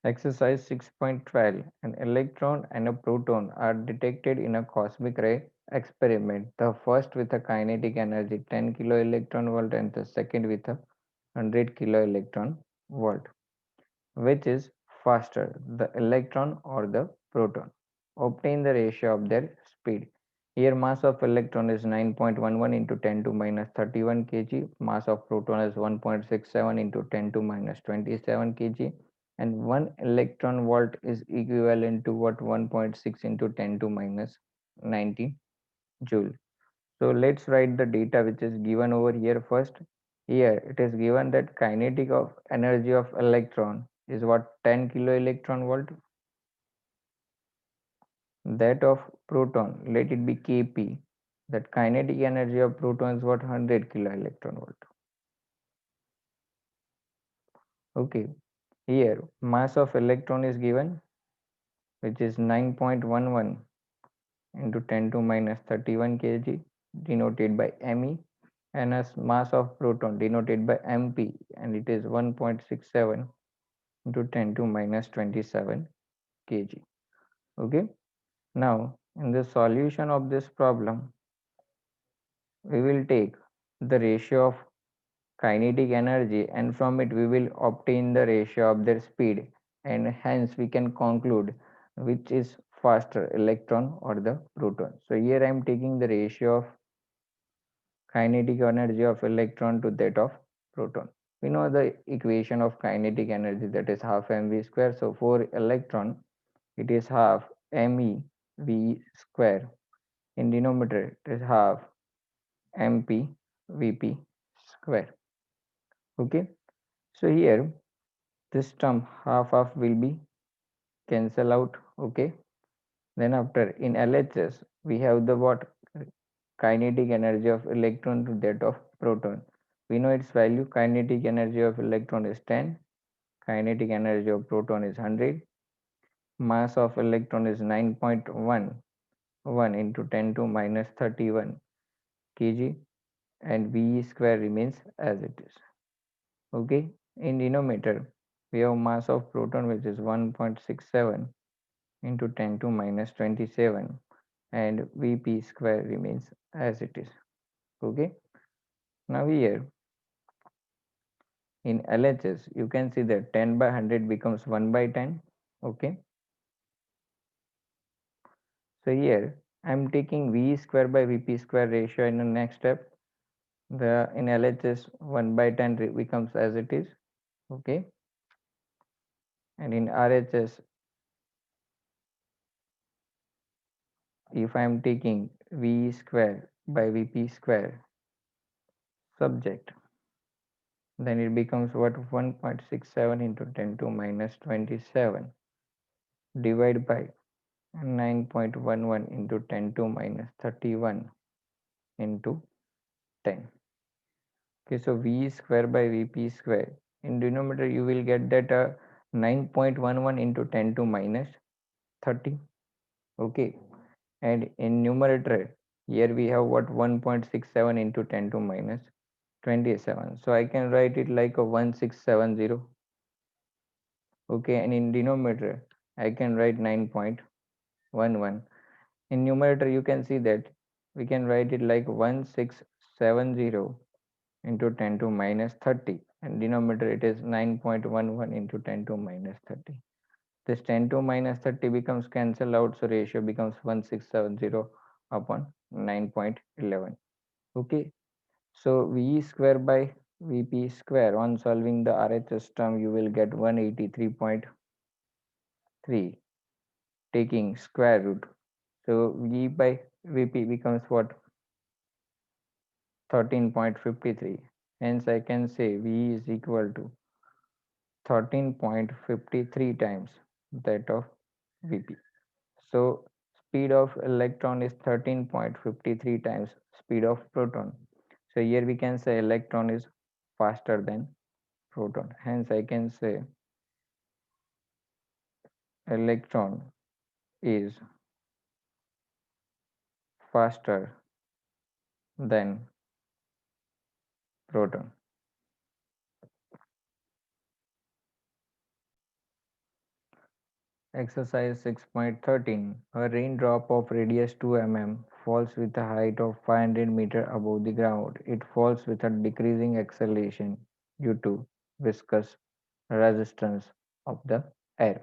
Exercise 6.12. An electron and a proton are detected in a cosmic ray experiment. The first with a kinetic energy 10 kilo electron volt and the second with a 100 kilo electron volt. Which is faster, the electron or the proton? Obtain the ratio of their speed. Here mass of electron is 9.11 into 10 to minus 31 kg. Mass of proton is 1.67 into 10 to minus 27 kg. And 1 electron volt is equivalent to what? 1.6 into 10 to minus 19 joule. So let's write the data which is given over here first. Here it is given that kinetic of energy of electron is what? 10 kilo electron volt. That of proton, let it be Kp. That kinetic energy of proton is what? 100 kilo electron volt. Okay. Here mass of electron is given, which is 9.11 into 10 to minus 31 kg, denoted by Me, and as mass of proton denoted by Mp, and it is 1.67 into 10 to minus 27 kg. Okay. Now in the solution of this problem, we will take the ratio of kinetic energy, and from it we will obtain the ratio of their speed, and hence we can conclude which is faster, electron or the proton. So here I am taking the ratio of kinetic energy of electron to that of proton. We know the equation of kinetic energy, that is half mv square. So for electron it is half me v square. In denominator it is half mp vp square. Okay. So here this term half will be cancel out. Okay. Then after in LHS we have the what? Kinetic energy of electron to that of proton. We know its value. Kinetic energy of electron is 10. Kinetic energy of proton is 100. Mass of electron is 9.11 into 10 to minus 31 kg, and V square remains as it is. Okay. In denominator we have mass of proton, which is 1.67 into 10 to minus 27, and Vp square remains as it is. Okay. Now here in LHS you can see that 10 by 100 becomes 1 by 10. Okay. So here I am taking V square by Vp square ratio in the next step. The in LHS 1 by 10 becomes as it is. Okay. And in RHS, if I am taking V square by Vp square subject, then it becomes what? 1.67 into 10 to minus 27 divided by 9.11 into 10 to minus 31 into 10. Okay, so V square by Vp square. In denominator, you will get that 9.11 into 10 to minus 30. Okay, and in numerator, here we have what? 1.67 into 10 to minus 27. So I can write it like a 1670. Okay, and in denominator, I can write 9.11. In numerator, you can see that we can write it like 1670 into 10 to minus 30, and denominator it is 9.11 into 10 to minus 30. This 10 to minus 30 becomes cancelled out, so ratio becomes 1670 upon 9.11. Okay, so V square by Vp square, on solving the RHS term you will get 183.3, taking square root. So V by Vp becomes what? 13.53. Hence I can say V is equal to 13.53 times that of Vp. So speed of electron is 13.53 times speed of proton. So here we can say electron is faster than proton. Hence I can say electron is faster than proton. Exercise 6.13. A raindrop of radius 2 mm falls with a height of 500 meter above the ground. It falls with a decreasing acceleration due to viscous resistance of the air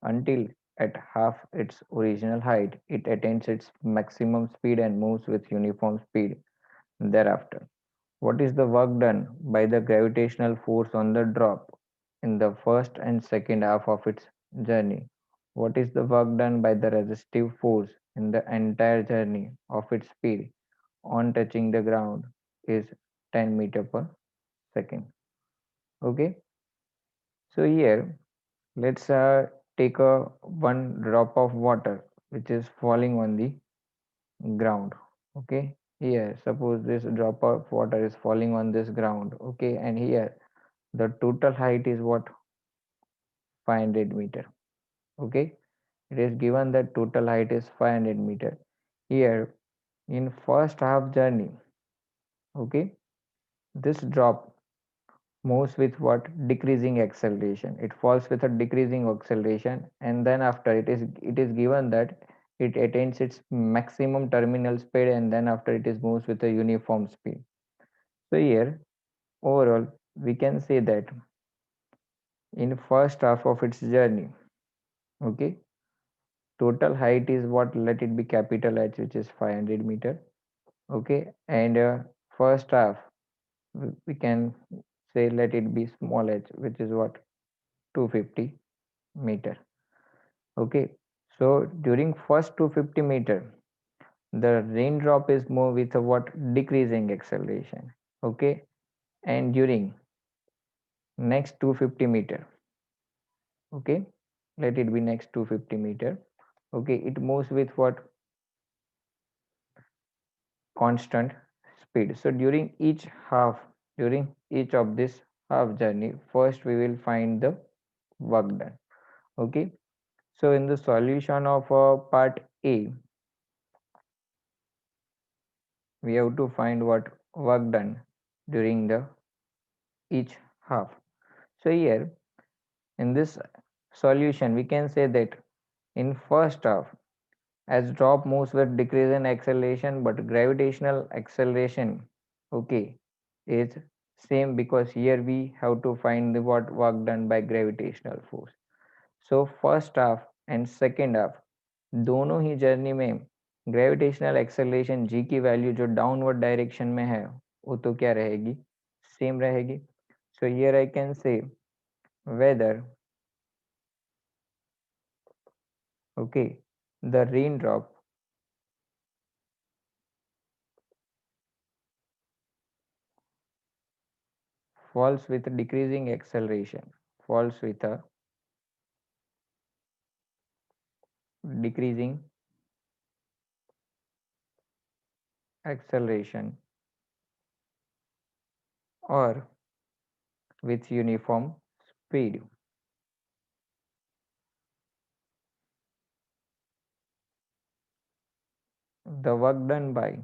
until at half its original height it attains its maximum speed and moves with uniform speed thereafter. What is the work done by the gravitational force on the drop in the first and second half of its journey? What is the work done by the resistive force in the entire journey of its speed on touching the ground is 10 meter per second. Okay, so here let's take a one drop of water which is falling on the ground. Okay, here suppose this drop of water is falling on this ground. Okay, and here the total height is what? 500 meter. Okay, it is given that total height is 500 meter. Here in first half journey, okay, this drop moves with what? Decreasing acceleration. It falls with a decreasing acceleration, and then after it is given that it attains its maximum terminal speed, and then after it is moves with a uniform speed. So here overall we can say that in first half of its journey, okay, total height is what? Let it be capital H, which is 500 meter. Okay, and first half we can say let it be small h, which is what? 250 meter. Okay, so during first 250 meter, the raindrop is more with a what? Decreasing acceleration. Okay, and during next 250 meter, okay, let it be next 250 meter. Okay, it moves with what? Constant speed. So during each of this half journey, first we will find the work done. Okay, so in the solution of part A, we have to find what? Work done during the each half. So here in this solution, we can say that in first half, as drop moves with decrease in acceleration, but gravitational acceleration, okay, is same, because here we have to find the what? Work done by gravitational force. So first half and second half दोनों ही journey में gravitational acceleration जी की value जो downward direction में है वो तो क्या रहेगी? सेम रहेगी. So here I can say whether, okay, the rain drop falls with decreasing acceleration, falls with a decreasing acceleration or with uniform speed. The work done by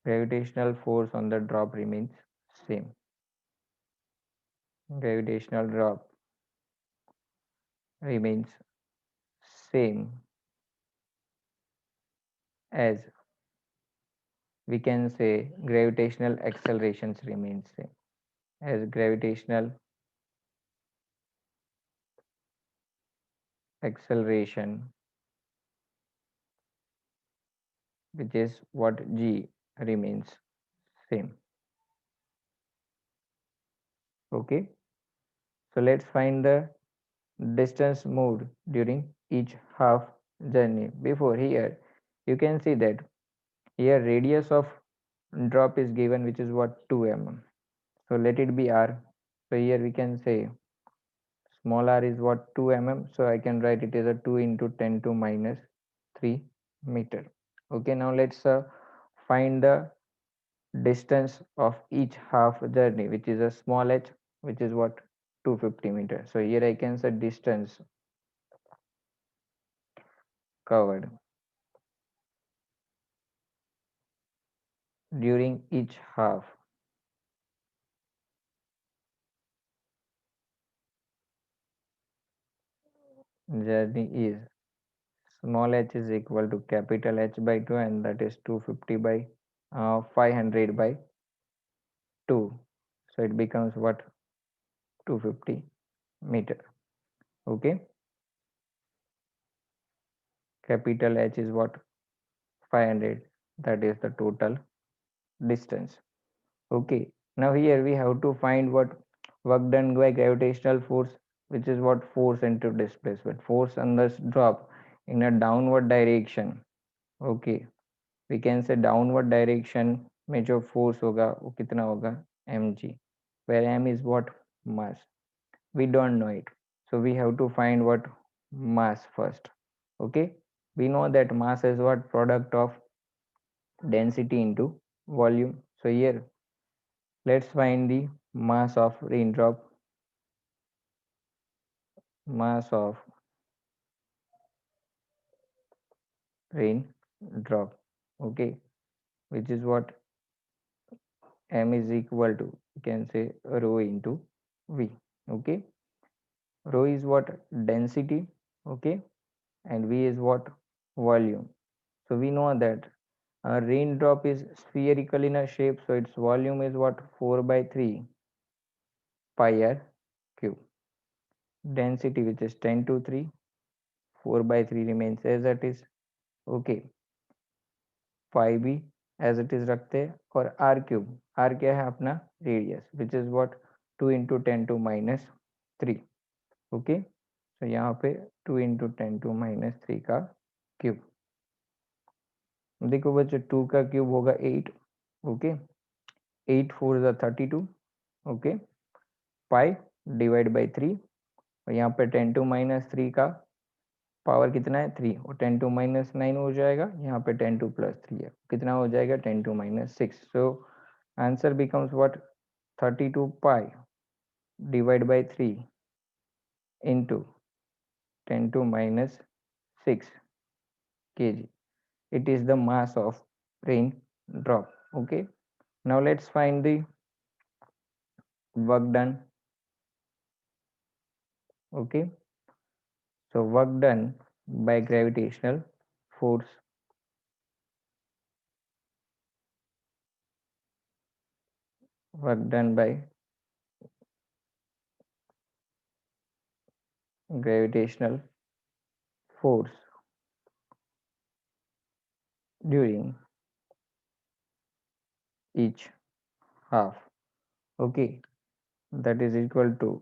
gravitational force on the drop remains same. Gravitational drop remains same as, we can say, gravitational accelerations remains same as gravitational acceleration, which is what? G remains same. Okay, so let's find the distance moved during each half journey. Before, here you can see that here radius of drop is given, which is what? 2 mm. So let it be r. So here we can say small r is what? 2 mm. So I can write it as a 2 into 10 to minus 3 meter. Okay, now let's find the distance of each half journey, which is a small h, which is what? 250 meter. So here I can say distance covered during each half journey is small h is equal to capital H by 2, and that is 250 by 500 by 2. So it becomes what? 250 meter. Okay. Capital H is what? 500. That is the total distance. Okay. Now here we have to find what? Work done by gravitational force, which is what? Force into displacement. Force on this drop in a downward direction. Okay. We can say downward direction में जो force होगा वो कितना होगा? mg, where m is what? Mass. We don't know it, so we have to find what? Mass first. Okay. We know that mass is what? Product of density into volume. So here let's find the mass of raindrop. Mass of raindrop. Okay. Which is what? M is equal to, you can say, rho into v. Okay. Rho is what? Density. Okay. And v is what? Volume. So we know that a raindrop is spherical in a shape, so its volume is what? 4 by 3 pi r cube. Density, which is 10 to 3, 4 by 3 remains as it is. Okay. Phi भी as it is रखते हैं, और r cube, r क्या है अपना? Radius, which is what? 2 into 10 to minus 3. Okay. तो यहाँ पे 2 इंटू 10 टू माइनस 3 का क्यूब. देखो बच्चों, 2 का क्यूब होगा 8. ओके. 8 4 ज़ा 32. ओके. पाई डिवाइड बाई 3, और यहाँ पे 10 टू माइनस 3 का पावर कितना है? 3. और 10 टू माइनस 9 हो जाएगा, यहाँ पे 10 टू प्लस 3 है, कितना हो जाएगा? 10 to minus 6. So answer becomes what? 32 pi divided by 3 into 10 to minus 6 kg. It is the mass of rain drop. Okay. Now let's find the work done. Okay. So work done by gravitational force. Work done by gravitational force during each half. Okay. That is equal to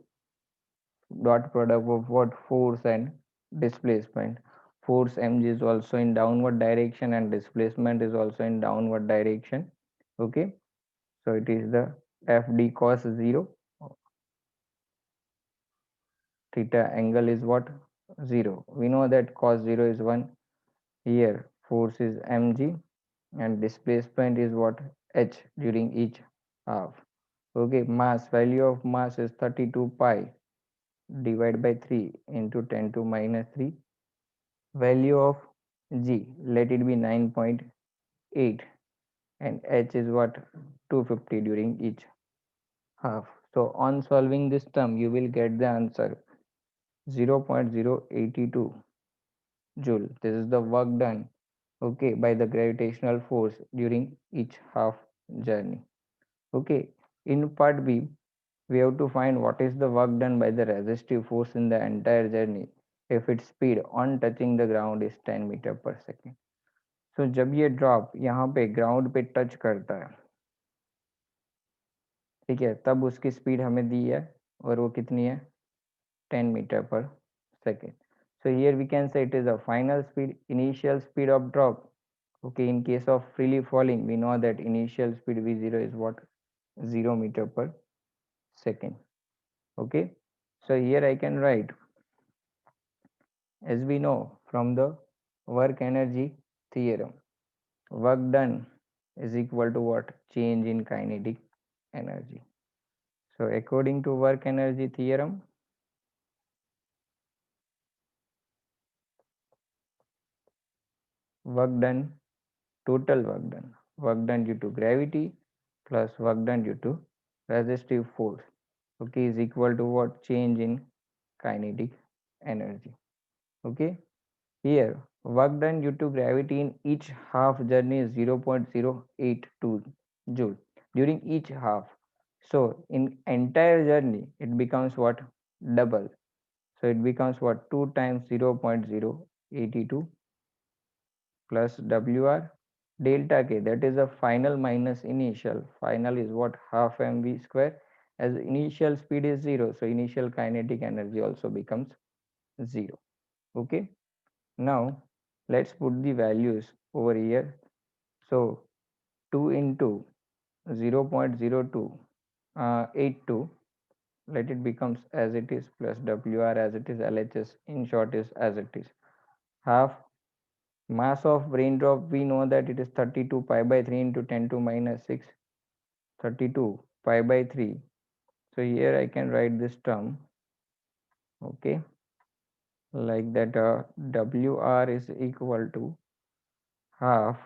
dot product of what? Force and displacement. Force mg is also in downward direction and displacement is also in downward direction. Okay. So it is the fd cos 0. Theta angle is what? 0. We know that cos 0 is 1. Here force is mg and displacement is what? H during each half. Okay. Mass, value of mass is 32 pi divided by 3 into 10 to minus 3. Value of g, let it be 9.8, and h is what? 250 during each half. So on solving this term, you will get the answer 0.082 joule. This is the work done, okay, by the gravitational force during each half journey. Okay. In part B, we have to find what is the work done by the resistive force in the entire journey if its speed on touching the ground is 10 metre पर second. सो जब ये drop यहाँ पे ground पे touch करता है, ठीक है, तब उसकी स्पीड हमें दी है, और वो कितनी है? 10 मीटर पर second. So here we can say it is a final speed, initial speed of drop. Okay, in case of freely falling, we know that initial speed v0 is what? 0 meter per second. Okay, so here I can write, as we know from the work energy theorem, work done is equal to what? Change in kinetic energy. So according to work energy theorem, work done, total work done due to gravity plus work done due to resistive force, okay, is equal to what? Change in kinetic energy. Okay, here work done due to gravity in each half journey is 0.082 joule during each half. So in entire journey it becomes what? Double. So it becomes what? 2 times 0.082 plus WR delta K, that is the final minus initial. Final is what? Half mv square. As initial speed is 0, so initial kinetic energy also becomes 0. Okay. Now let's put the values over here. So 2 into 0.0282, let it becomes as it is, plus WR as it is, LHS in short is as it is. Half mass of raindrop, we know that it is 32 pi by 3 into 10 to minus 6, 32 pi by 3. So here I can write this term, okay, like that WR is equal to half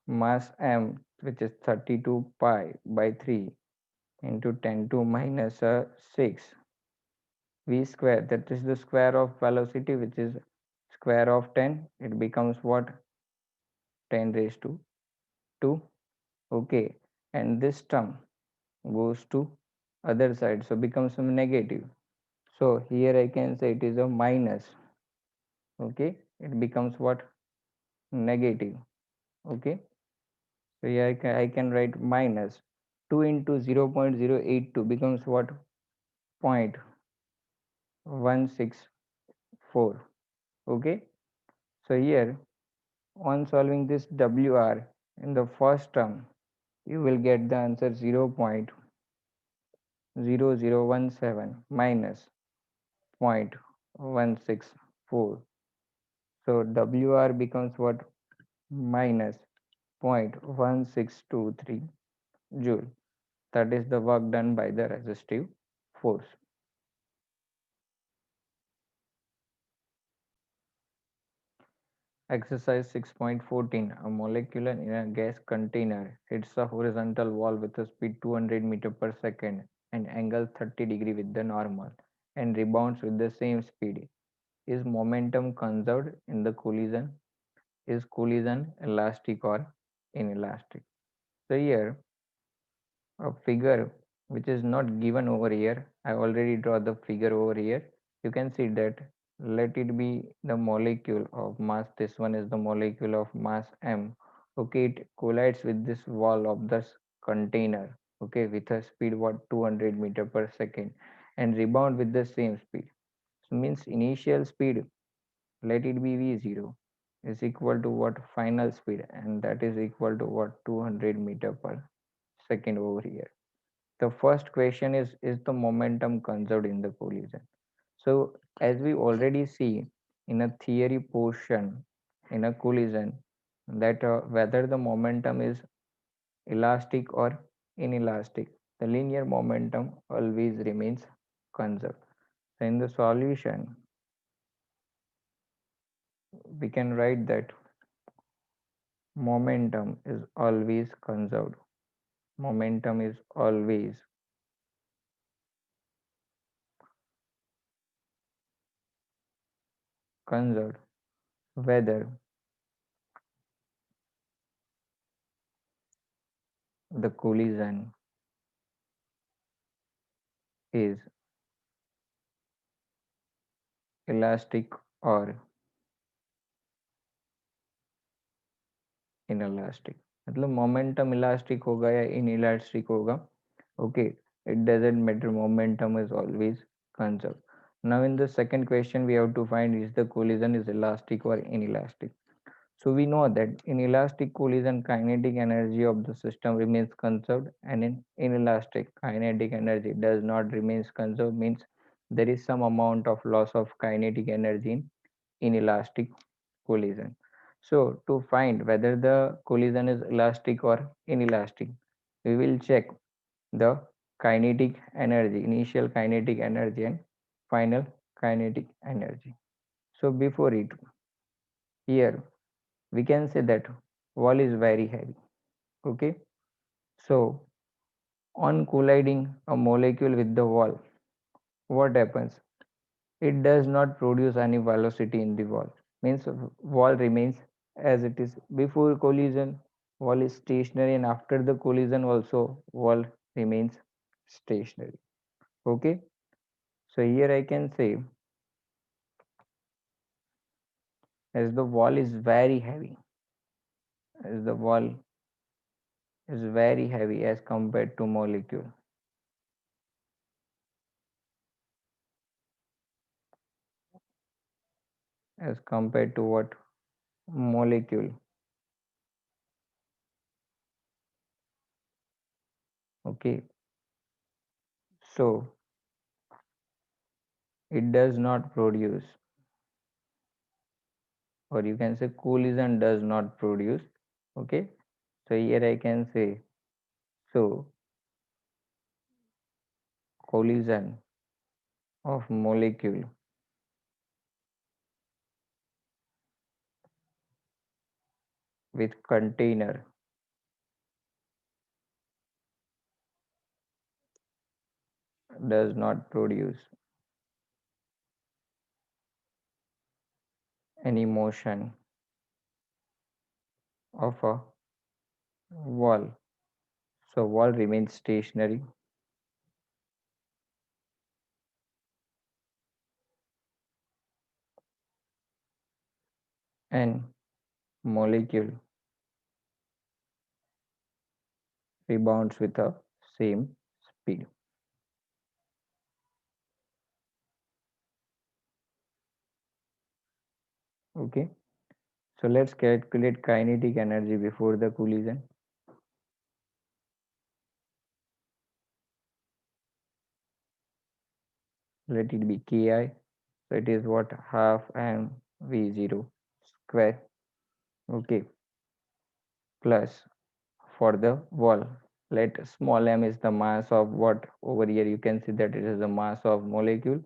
mass m, which is 32 pi by 3 into 10 to minus 6 v square, that is the square of velocity, which is square of 10, it becomes what? 10 raised to 2. Okay, and this term goes to other side, so becomes negative. So here I can say it is a minus. Okay, it becomes what? Negative. Okay, so here I can write minus 2 into 0.082 becomes what? 0.164. Okay, so here on solving this WR in the first term, you will get the answer 0.0017 minus 0.164. So WR becomes what? Minus 0.1623 joule. That is the work done by the resistive force. Exercise 6.14. A molecule in a gas container hits a horizontal wall with a speed 200 meter per second and angle 30° with the normal and rebounds with the same speed. Is momentum conserved in the collision? Is collision elastic or inelastic? So here a figure which is not given over here. I already draw the figure over here. You can see that, let it be the molecule of mass. This one is the molecule of mass m. Okay, it collides with this wall of this container. Okay, with a speed what? 200 meter per second and rebound with the same speed. So means initial speed, let it be v0, is equal to what? Final speed, and that is equal to what? 200 meter per second over here. The first question is the momentum conserved in the collision? So as we already see in a theory portion in a collision, that whether the momentum is elastic or inelastic, the linear momentum always remains conserved. So in the solution we can write that momentum is always conserved. Momentum is always conserved whether the collision is elastic or inelastic. मतलब momentum elastic होगा या inelastic होगा. Okay, it doesn't matter, momentum is always conserved. Now in the second question we have to find is the collision is elastic or inelastic. So we know that in elastic collision kinetic energy of the system remains conserved, and in inelastic kinetic energy does not remains conserved, means there is some amount of loss of kinetic energy in inelastic collision. So to find whether the collision is elastic or inelastic, we will check the kinetic energy, initial kinetic energy and final kinetic energy. So before it, here we can say that wall is very heavy. Okay, so on colliding a molecule with the wall, what happens? It does not produce any velocity in the wall. Means wall remains as it is before collision. Wall is stationary, and after the collision also wall remains stationary. Okay. So here I can say, as the wall is very heavy, as the wall is very heavy as compared to molecule, as compared to what, molecule. Okay. So it does not produce, or you can say collision does not produce. Okay. So here I can say, so collision of molecule with container does not produce any motion of a wall. So wall remains stationary, and molecule rebounds with the same speed. Okay. So let's calculate kinetic energy before the collision. Let it be Ki. So it is what, half mv0 square. Okay. Plus for the wall, let small m is the mass of what, over here you can see that it is the mass of molecule,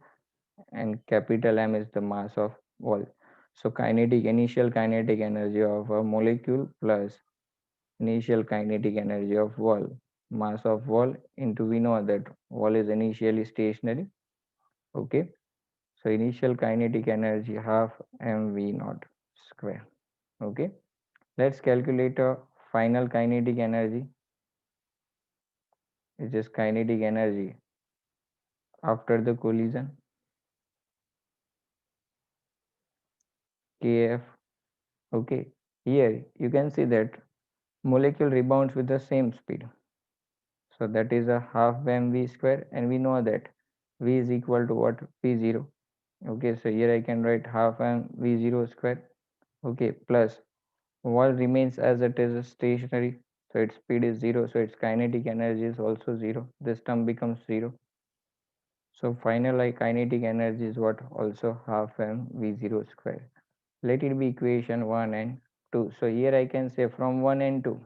and capital M is the mass of wall. So initial kinetic energy of a molecule plus initial kinetic energy of wall, mass of wall into, we know that wall is initially stationary. Okay. So initial kinetic energy half mv naught square. Okay. Let's calculate a final kinetic energy, which is kinetic energy after the collision, kf. Okay. Here you can see that molecule rebounds with the same speed. So that is a half mv square, and we know that v is equal to what, v0. Okay, so here I can write half mv0 square. Okay, plus wall remains as it is stationary, so its speed is 0, so its kinetic energy is also 0. This term becomes 0. So final kinetic energy is what, also half mv0 square. Let it be equation 1 and 2. So here I can say from 1 and 2,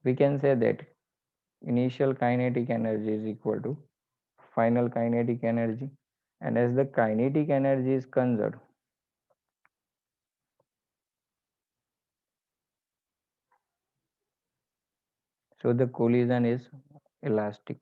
we can say that initial kinetic energy is equal to final kinetic energy, and as the kinetic energy is conserved, so the collision is elastic.